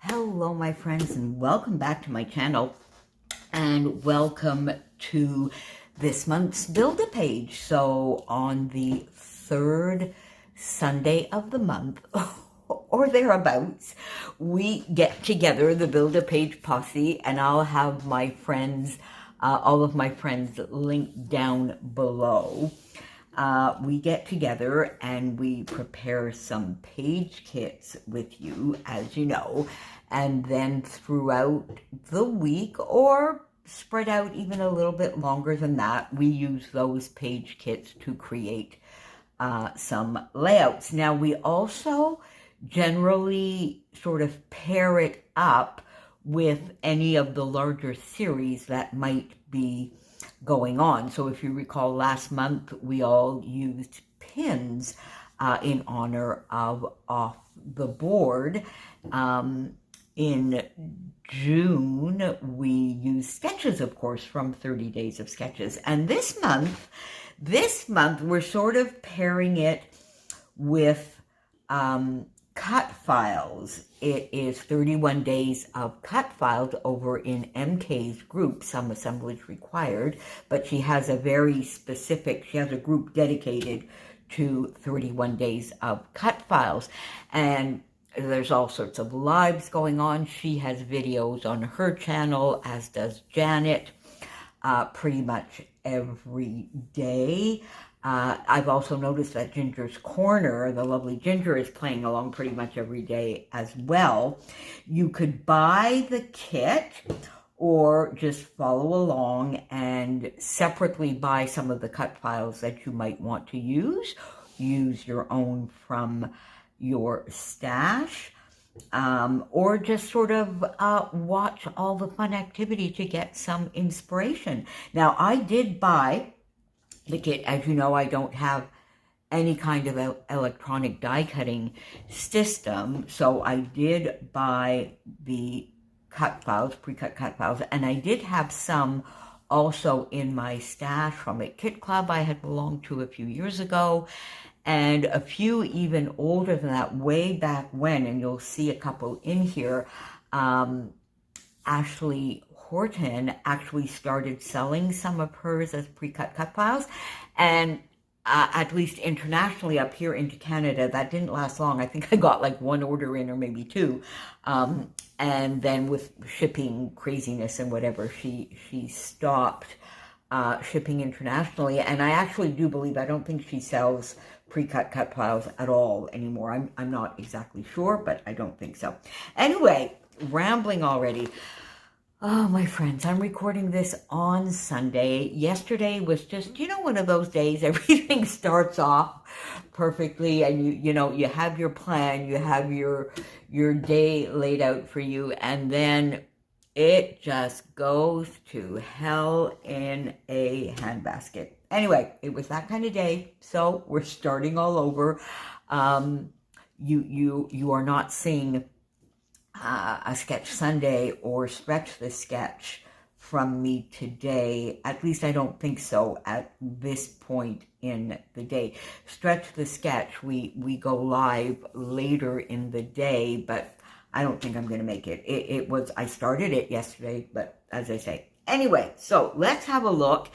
Hello my friends, and welcome back to my channel, and welcome to this month's Build-A-Page. So on the third Sunday of the month or thereabouts, we get together, the Build-A-Page posse, and I'll have my friends, all of my friends linked down below. We get together and we prepare some page kits with you, as you know, and then throughout the week, or spread out even a little bit longer than that, we use those page kits to create some layouts. Now, we also generally sort of pair it up with any of the larger series that might be going on. So if you recall, last month we all used pins in honor of Off the Board. In June we used sketches, of course, from 30 Days of Sketches. And this month we're sort of pairing it with cut files. It is 31 days of cut files over in MK's group, Some Assemblage Required, but she has a very specific, she has a group dedicated to 31 days of cut files. And there's all sorts of lives going on. She has videos on her channel, as does Janet, pretty much every day. I've also noticed that Ginger's Corner, the lovely Ginger, is playing along pretty much every day as well. You could buy the kit or just follow along and separately buy some of the cut files that you might want to use. Use your own from your stash, or just sort of watch all the fun activity to get some inspiration. Now, I did buy the kit. As you know, I don't have any kind of electronic die cutting system, so I did buy the cut files, pre-cut cut files, and I did have some also in my stash from a kit club I had belonged to a few years ago, and a few even older than that, way back when, and you'll see a couple in here. Ashley Horton actually started selling some of hers as pre-cut cut files, and at least internationally up here into Canada, that didn't last long. I think I got like one order in, or maybe two, and then with shipping craziness and whatever, she stopped shipping internationally. And I actually do believe, I don't think she sells pre-cut cut files at all anymore. I'm not exactly sure, but I don't think so. Anyway, rambling already. Oh, my friends, I'm recording this on Sunday. Yesterday was just, one of those days everything starts off perfectly, and you have your plan, you have your day laid out for you, and then it just goes to hell in a handbasket. Anyway, it was that kind of day, so we're starting all over. You are not seeing a Sketch Sunday or Stretch the Sketch from me today. At least I don't think so at this point in the day. Stretch the Sketch, we go live later in the day, but I don't think I'm going to make it. I started it yesterday, but as I say. Anyway, so let's have a look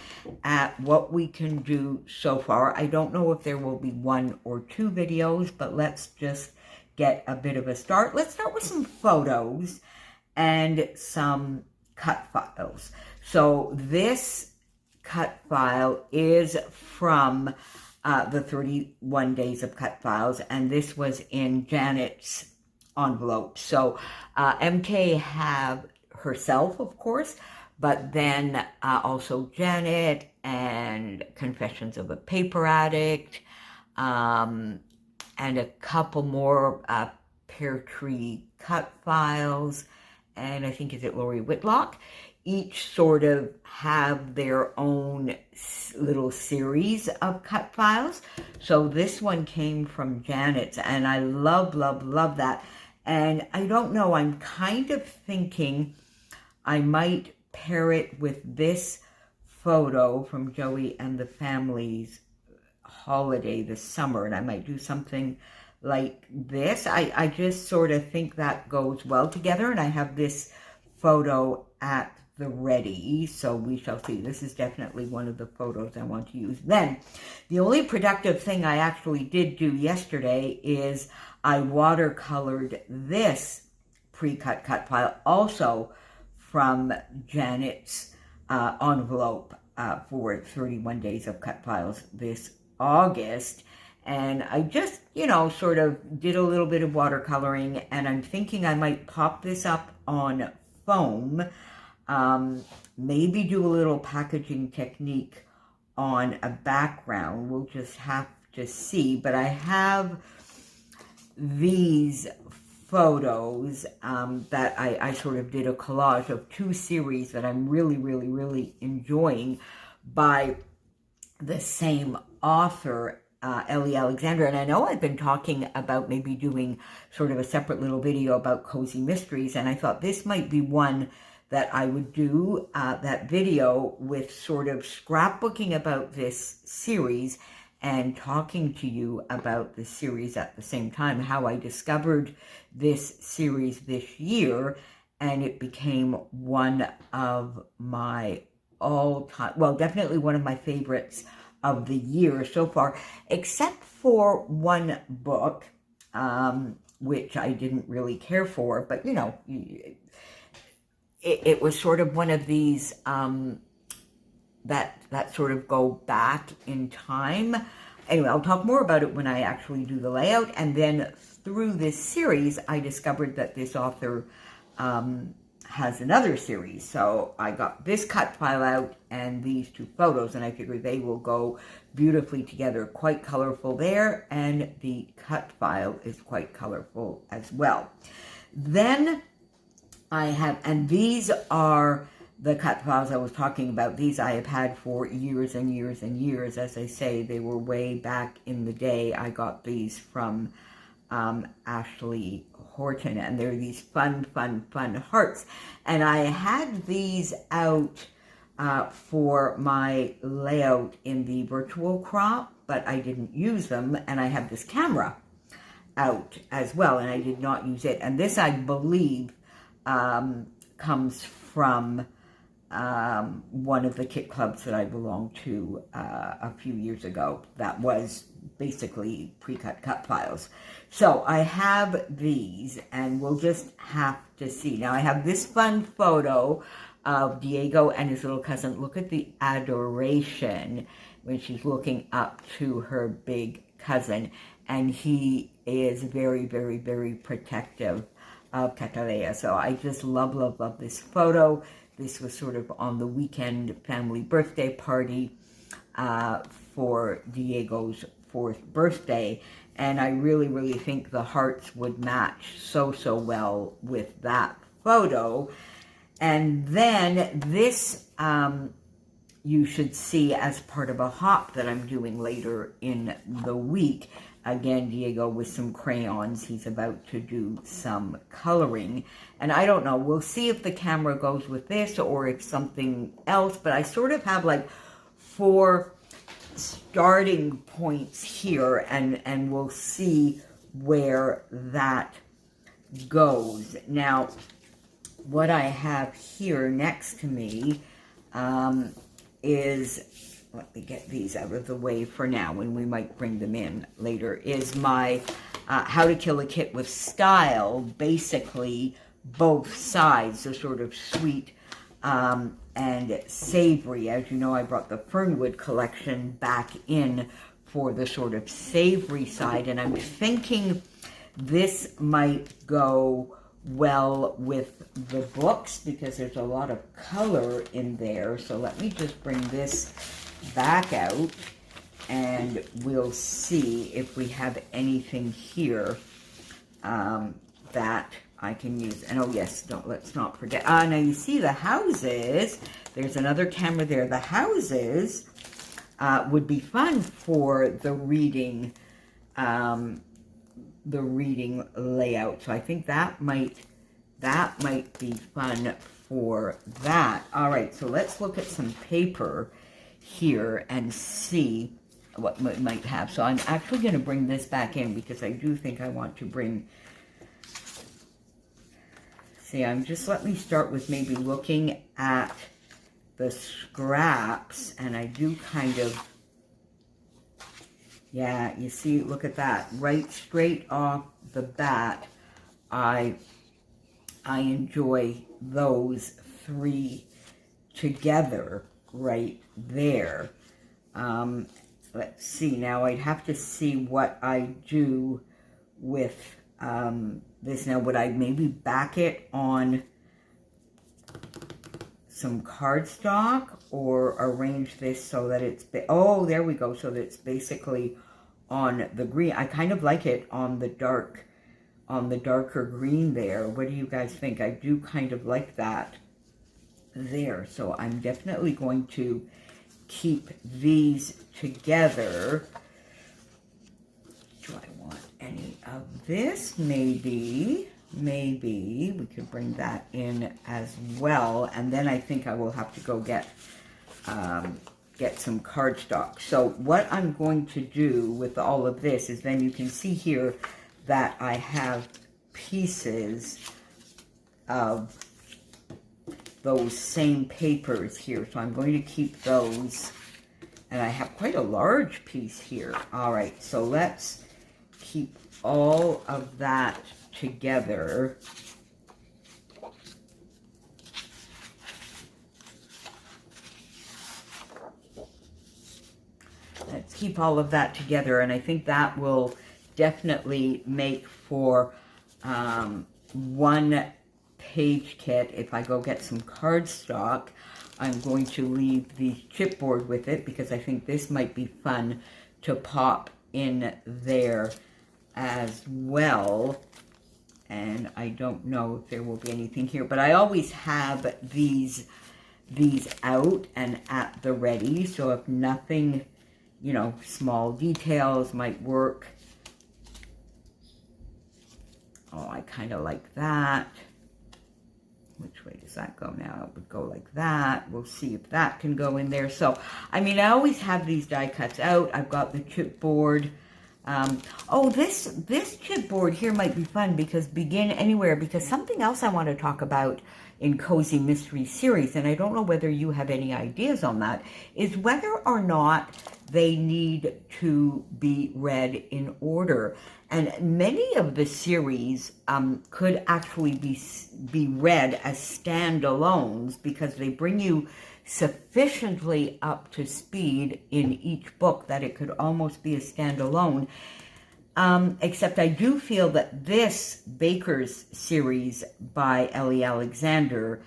at what we can do so far. I don't know if there will be one or two videos, but let's just get a bit of a start. Let's start with some photos and some cut files. So this cut file is from the 31 Days of Cut Files, and this was in Janet's envelope. So MK have herself, of course, but then also Janet and Confessions of a Paper Addict, and a couple more Pear Tree cut files, and I think, is it Lori Whitlock? Each sort of have their own little series of cut files. So this one came from Janet's, and I love, love, love that. And I don't know, I'm kind of thinking I might pair it with this photo from Joey and the Family's holiday this summer, and I might do something like this. I just sort of think that goes well together, and I have this photo at the ready, so we shall see. This is definitely one of the photos I want to use. Then, the only productive thing I actually did do yesterday is I watercolored this pre-cut cut file, also from Janet's envelope for 31 days of cut files this August. And I just, sort of did a little bit of watercoloring, and I'm thinking I might pop this up on foam, maybe do a little packaging technique on a background. We'll just have to see. But I have these photos that I sort of did a collage of 2 series that I'm really, really, really enjoying by the same author, Ellie Alexander. And I know I've been talking about maybe doing sort of a separate little video about cozy mysteries, and I thought this might be one that I would do that video with sort of scrapbooking about this series and talking to you about the series at the same time, how I discovered this series this year, and it became one of my all-time, well, definitely one of my favorites of the year so far, except for one book, which I didn't really care for, but, it was sort of one of these that sort of go back in time. Anyway, I'll talk more about it when I actually do the layout. And then through this series, I discovered that this author has another series. So I got this cut file out and these 2 photos, and I figured they will go beautifully together. Quite colorful there, and the cut file is quite colorful as well. Then I have, and these are the cut files I was talking about. These I have had for years and years and years. As I say, they were way back in the day. I got these from Ashley Horton, and they're these fun hearts. And I had these out for my layout in the virtual crop, but I didn't use them. And I have this camera out as well, and I did not use it. And this, I believe, comes from one of the kit clubs that I belonged to a few years ago. That was basically pre-cut cut files. So I have these, and we'll just have to see. Now I have this fun photo of Diego and his little cousin. Look at the adoration when she's looking up to her big cousin, and he is very, very, very protective of Catalea. So I just love this photo. This was sort of on the weekend family birthday party for Diego's 4th birthday. And I really, really think the hearts would match so well with that photo. And then this you should see as part of a hop that I'm doing later in the week. Again, Diego with some crayons. He's about to do some coloring. And I don't know, we'll see if the camera goes with this or if something else. But I sort of have like 4 starting points here, and we'll see where that goes. Now, what I have here next to me is, let me get these out of the way for now, and we might bring them in later, is my How to Kill a Kit with Style, basically both sides, the sort of sweet and savory. As you know, I brought the Fernwood collection back in for the sort of savory side, and I'm thinking this might go well with the books because there's a lot of color in there. So let me just bring this back out, and we'll see if we have anything here that I can use. And oh yes, let's not forget. Now you see the houses. There's another camera there. The houses would be fun for the reading layout. So I think that might be fun for that. All right, so let's look at some paper here and see what it might have. So I'm actually going to bring this back in because I do think I want to bring, see, let me start with maybe looking at the scraps, and I do kind of, yeah, you see, look at that, right straight off the bat, I enjoy those three together right there. Let's see, now I'd have to see what I do with this. Now, would I maybe back it on some cardstock or arrange this so that it's, oh, there we go, so that it's basically on the green. I kind of like it on the darker green there. What do you guys think? I do kind of like that there. So I'm definitely going to keep these together. Do I want any of this? Maybe we could bring that in as well. And then I think I will have to go get some cardstock. So what I'm going to do with all of this is, then you can see here that I have pieces of those same papers here. So I'm going to keep those, and I have quite a large piece here. All right, so let's keep all of that together. Let's keep all of that together, and I think that will definitely make for one page kit. If I go get some cardstock, I'm going to leave the chipboard with it because I think this might be fun to pop in there as well. And I don't know if there will be anything here, but I always have these out and at the ready. So if nothing, you know, small details might work. Oh, I kind of like that. Which way does that go now? It would go like that. We'll see if that can go in there. So, I mean, I always have these die cuts out. I've got the chipboard. Oh, this chipboard here might be fun because Begin Anywhere, because something else I want to talk about in Cozy Mystery Series, and I don't know whether you have any ideas on that, is whether or not they need to be read in order. And many of the series could actually be read as standalones because they bring you sufficiently up to speed in each book that it could almost be a standalone. Except I do feel that this Baker's series by Ellie Alexander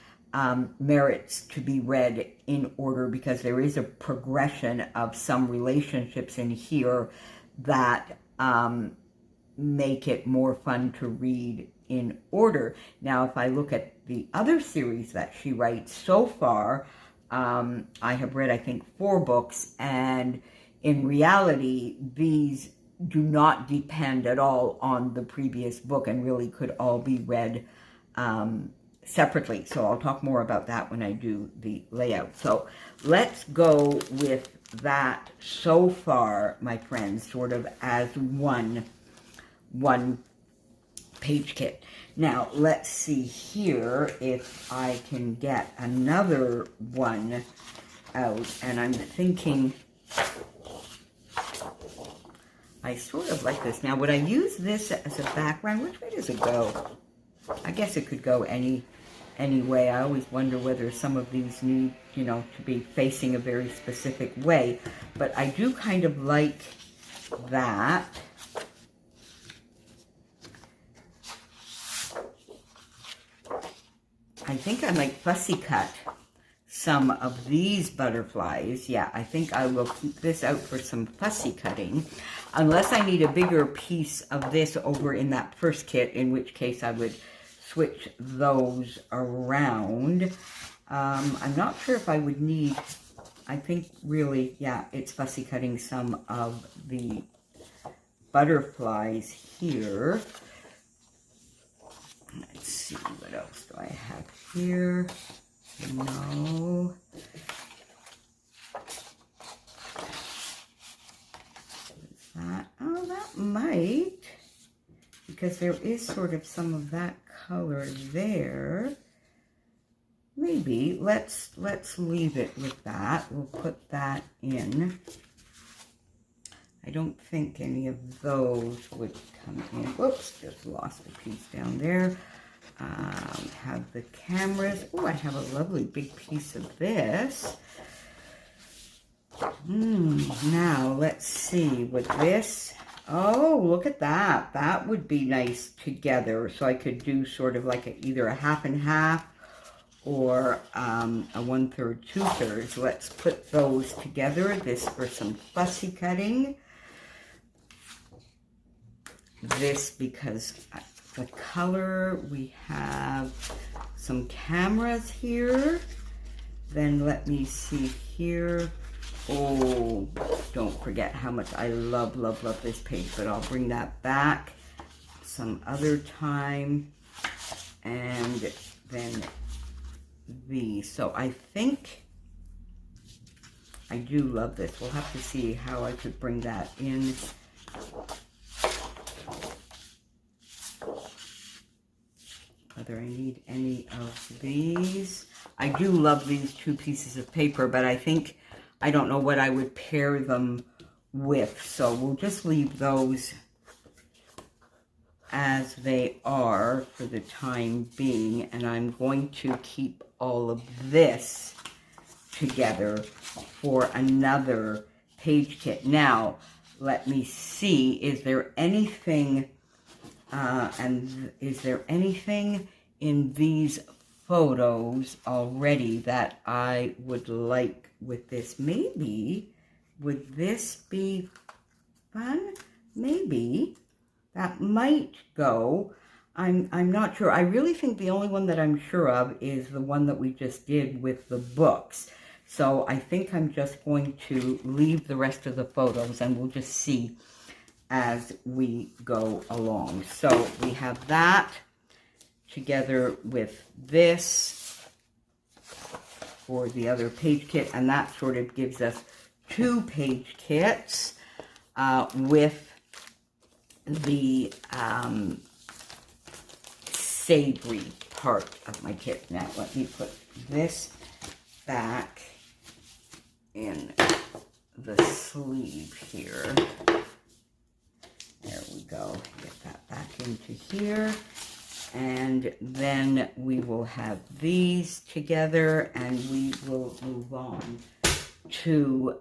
merits to be read in order because there is a progression of some relationships in here that make it more fun to read in order. Now, if I look at the other series that she writes so far, I have read, I think, 4 books, and in reality, these do not depend at all on the previous book and really could all be read separately. So I'll talk more about that when I do the layout. So let's go with that so far, my friends, sort of as one page kit. Now, let's see here if I can get another one out. And I'm thinking, I sort of like this. Now, would I use this as a background? Which way does it go? I guess it could go any way. I always wonder whether some of these need, you know, to be facing a very specific way. But I do kind of like that. I think I might fussy cut some of these butterflies. Yeah, I think I will keep this out for some fussy cutting, unless I need a bigger piece of this over in that first kit, in which case I would switch those around. I'm not sure if I would need, I think really, yeah, it's fussy cutting some of the butterflies here. Let's see, what else do I have here? No. because there is sort of some of that color there. Maybe let's leave it with that. We'll put that in. I don't think any of those would come in. Whoops, just lost a piece down there. Have the cameras. Oh, I have a lovely big piece of this. Now, let's see, with this, oh, look at that. That would be nice together. So I could do sort of like either a half and half or a 1/3, 2/3. Let's put those together. This for some fussy cutting. This because the color, we have some cameras here. Then let me see here. Oh, don't forget how much I love this page, but I'll bring that back some other time. And then these. So I think I do love this. We'll have to see how I could bring that in. Whether I need any of these. I do love these two pieces of paper, but I don't know what I would pair them with. So we'll just leave those as they are for the time being. And I'm going to keep all of this together for another page kit. Now, let me see, is there anything, is there anything in these photos already that I would like with this? Maybe, would this be fun? Maybe. That might go. I'm not sure. I really think the only one that I'm sure of is the one that we just did with the books. So I think I'm just going to leave the rest of the photos and we'll just see as we go along. So we have that together with this for the other page kit, and that sort of gives us 2 page kits with the savory part of my kit. Now let me put this back in the sleeve here. There we go. Get that back into here. And then we will have these together and we will move on to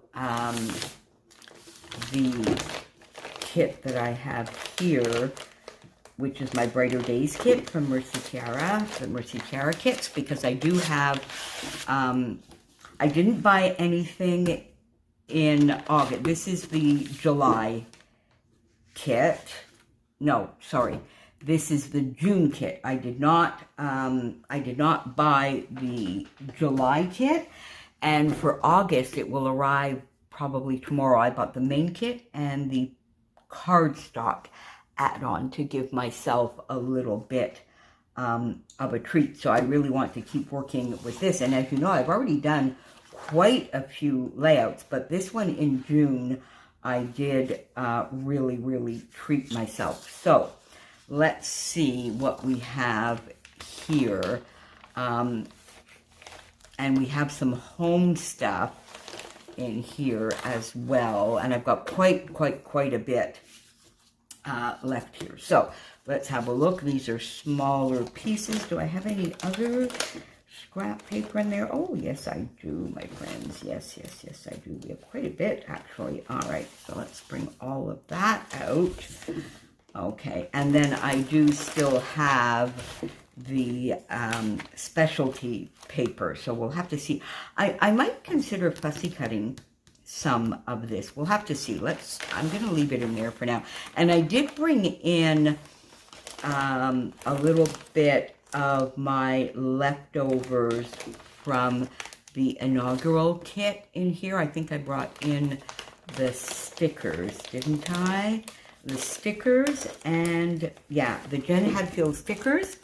the kit that I have here, which is my Brighter Days kit from Mercy Tiara, the Mercy Tiara kits, because I do have, I didn't buy anything in August. This is the July kit. No, sorry. This is the June kit. I did not buy the July kit, and for August it will arrive probably tomorrow. I bought the main kit and the cardstock add-on to give myself a little bit of a treat. So I really want to keep working with this. And as you know, I've already done quite a few layouts, but this one in June, I did really treat myself. So let's see what we have here. And we have some home stuff in here as well. And I've got quite a bit left here. So let's have a look. These are smaller pieces. Do I have any other scrap paper in there? Oh, yes, I do, my friends. Yes, I do. We have quite a bit, actually. All right, so let's bring all of that out. Okay, and then I do still have the specialty paper, so we'll have to see. I might consider fussy cutting some of this. We'll have to see. I'm going to leave it in there for now. And I did bring in a little bit of my leftovers from the inaugural kit in here. I think I brought in the stickers, didn't I? The stickers and, yeah, the Jen Hadfield stickers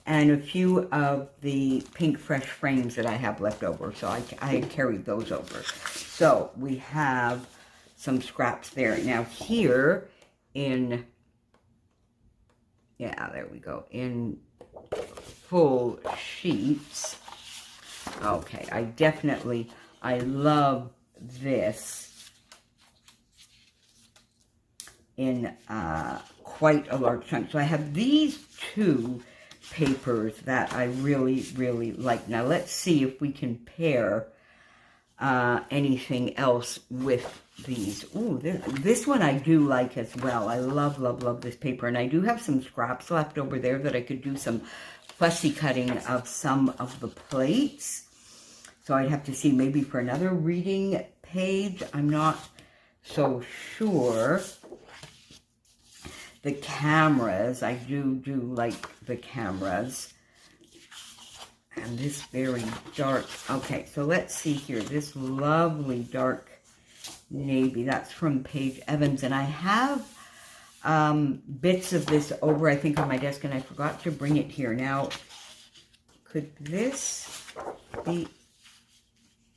and a few of the pink fresh frames that I have left over. So I carried those over. So we have some scraps there. Now here in yeah, there we go, in full sheets. Okay, I love this in quite a large chunk. So I have these two papers that I really, really like. Now let's see if we can pair anything else with these. Ooh, this one I do like as well. I love, love, love this paper. And I do have some scraps left over there that I could do some fussy cutting of some of the plates. So I'd have to see maybe for another reading page. I'm not so sure. The cameras, I do like the cameras. And this very dark, okay, so let's see here. This lovely dark navy, that's from Paige Evans. And I have bits of this over, I think, on my desk, and I forgot to bring it here. Now, could this be,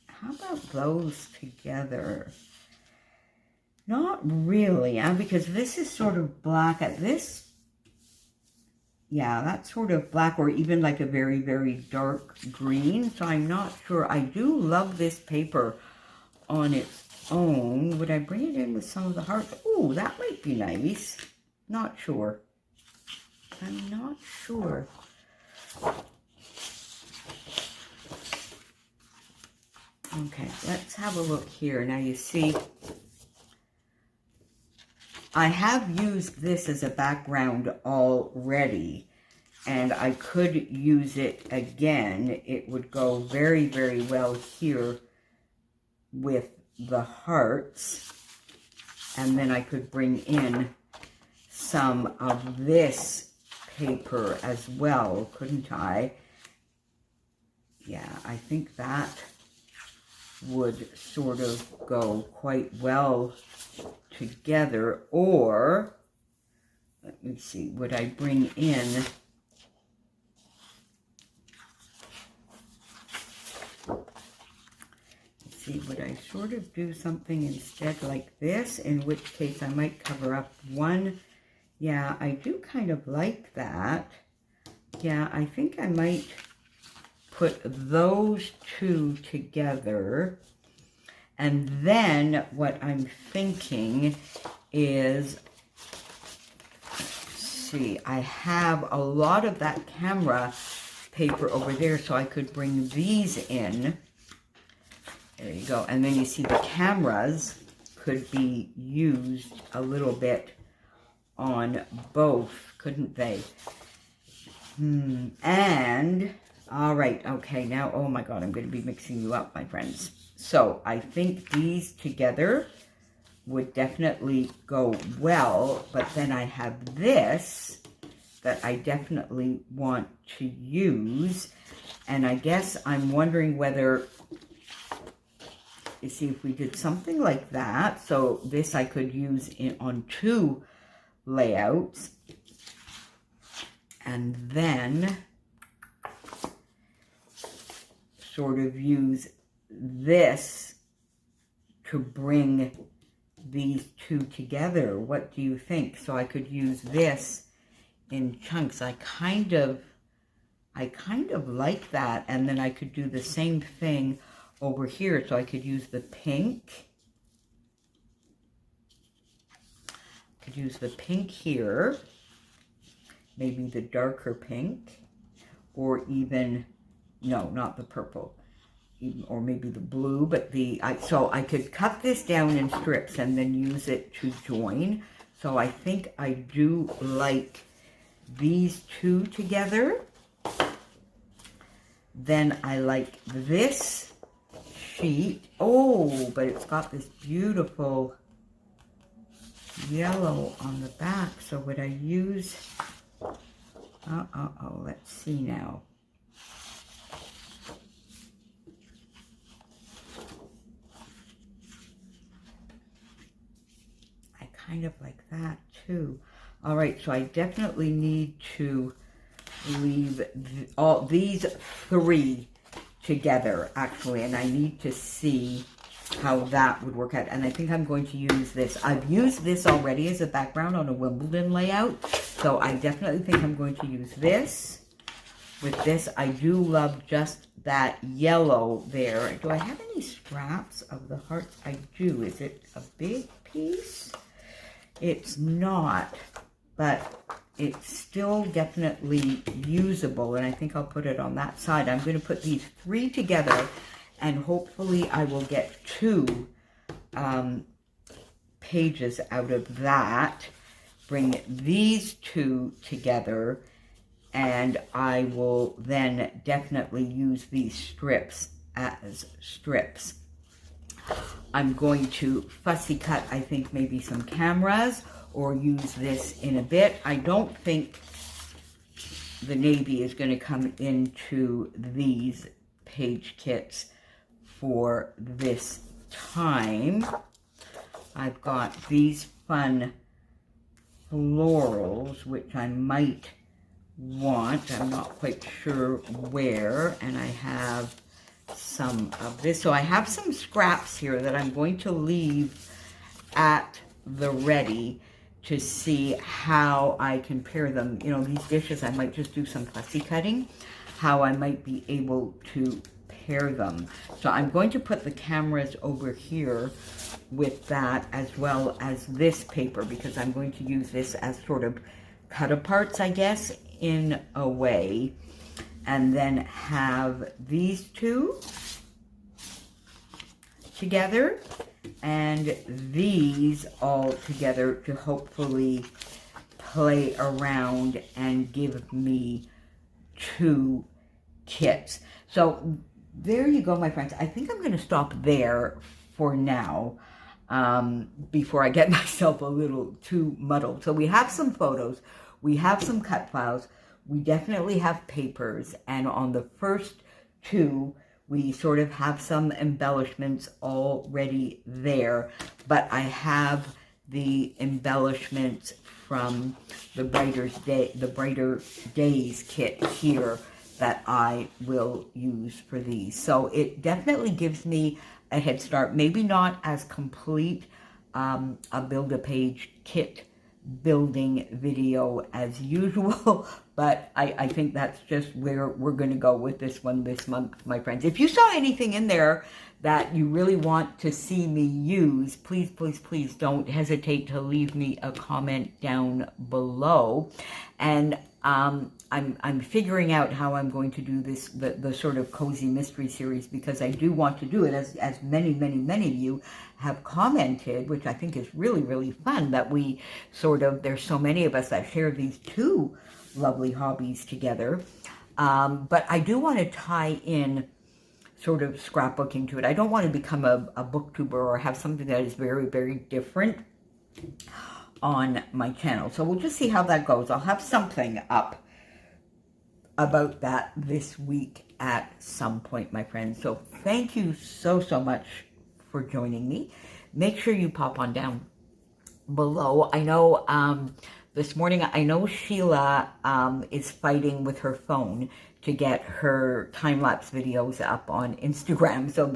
how about those together? Not really, because this is sort of black at this. Yeah, that's sort of black, or even like a very, very dark green. So I'm not sure. I do love this paper on its own. Would I bring it in with some of the hearts? Oh, that might be nice. Not sure. I'm not sure. Okay, let's have a look here. Now you see, I have used this as a background already, and I could use it again. It would go very, very well here with the hearts, and then I could bring in some of this paper as well, couldn't I? Yeah, I think that would sort of go quite well together. Or let me see, would I bring in, let's see, would I sort of do something instead like this, in which case I might cover up one. Yeah, I do kind of like that. Yeah, I think I might put those two together. And then what I'm thinking is, see, I have a lot of that camera paper over there, so I could bring these in. There you go. And then you see the cameras could be used a little bit on both, couldn't they? And, all right, okay, now, oh my God, I'm going to be mixing you up, my friends. So I think these together would definitely go well, but then I have this that I definitely want to use, and I guess I'm wondering whether, you see, if we did something like that, so this I could use on two layouts, and then sort of use this to bring these two together. What do you think? So I could use this in chunks. I kind of like that. And then I could do the same thing over here. So I could use the pink. Could use the pink here. Maybe the darker pink. Or even, no, not the purple. Or maybe the blue, but so I could cut this down in strips and then use it to join. So I think I do like these two together. Then I like this sheet. Oh, but it's got this beautiful yellow on the back. So would I use, let's see now. Kind of like that too. All right, so I definitely need to leave all these three together, actually, and I need to see how that would work out. And I think I'm going to use this. I've used this already as a background on a Wimbledon layout. So I definitely think I'm going to use this. With this, I do love just that yellow there. Do I have any scraps of the hearts? I do. Is it a big piece? It's not, but it's still definitely usable, and I think I'll put it on that side. I'm going to put these 3 together, and hopefully I will get 2 pages out of that. Bring these 2 together, and I will then definitely use these strips as strips. I'm going to fussy cut, I think, maybe some cameras, or use this in a bit. I don't think the navy is going to come into these page kits for this time. I've got these fun florals, which I might want. I'm not quite sure where, and I have some of this. So I have some scraps here that I'm going to leave at the ready to see how I can pair them. You know, these dishes, I might just do some fussy cutting, how I might be able to pair them. So I'm going to put the cameras over here with that, as well as this paper, because I'm going to use this as sort of cut-aparts, I guess, in a way. And then have these 2 together, and these all together to hopefully play around and give me 2 kits. So there you go, my friends. I think I'm going to stop there for now, before I get myself a little too muddled. So we have some photos, we have some cut files, we definitely have papers, and on the first 2, we sort of have some embellishments already there, but I have the embellishments from the Brighter Days kit here that I will use for these. So it definitely gives me a head start. Maybe not as complete a Build-A-Page kit building video as usual, but I think that's just where we're going to go with this one this month, my friends. If you saw anything in there that you really want to see me use, please, please, please don't hesitate to leave me a comment down below. And I'm figuring out how I'm going to do this, the sort of cozy mystery series, because I do want to do it, as many of you have commented, which I think is really, really fun, that we sort of, there's so many of us that share these 2 lovely hobbies together. But I do want to tie in sort of scrapbooking to it. I don't want to become a booktuber or have something that is very, very different on my channel. So we'll just see how that goes. I'll have something up about that this week at some point, my friends. So thank you so, so much for joining me. Make sure you pop on down below. I know this morning, I know Sheila is fighting with her phone to get her time-lapse videos up on Instagram. So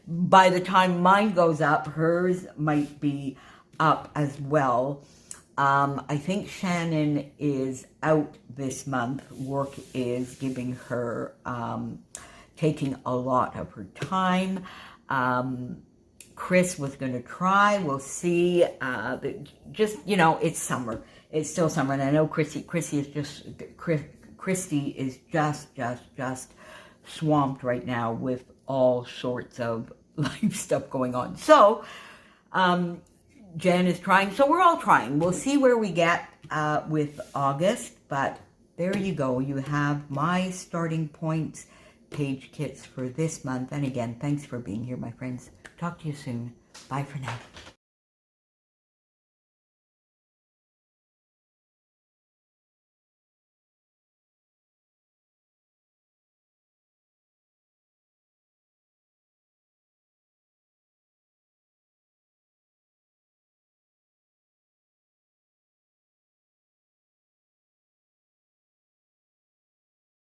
by the time mine goes up, hers might be up as well. I think Shannon is out this month. Work is giving her, taking a lot of her time. Chris was going to try. We'll see. Just, you know, it's summer. It's still summer. And I know Christy is just swamped right now with all sorts of life stuff going on. So, Jen is trying. So we're all trying. We'll see where we get with August. But there you go. You have my starting points, page kits for this month. And again, thanks for being here, my friends. Talk to you soon. Bye for now.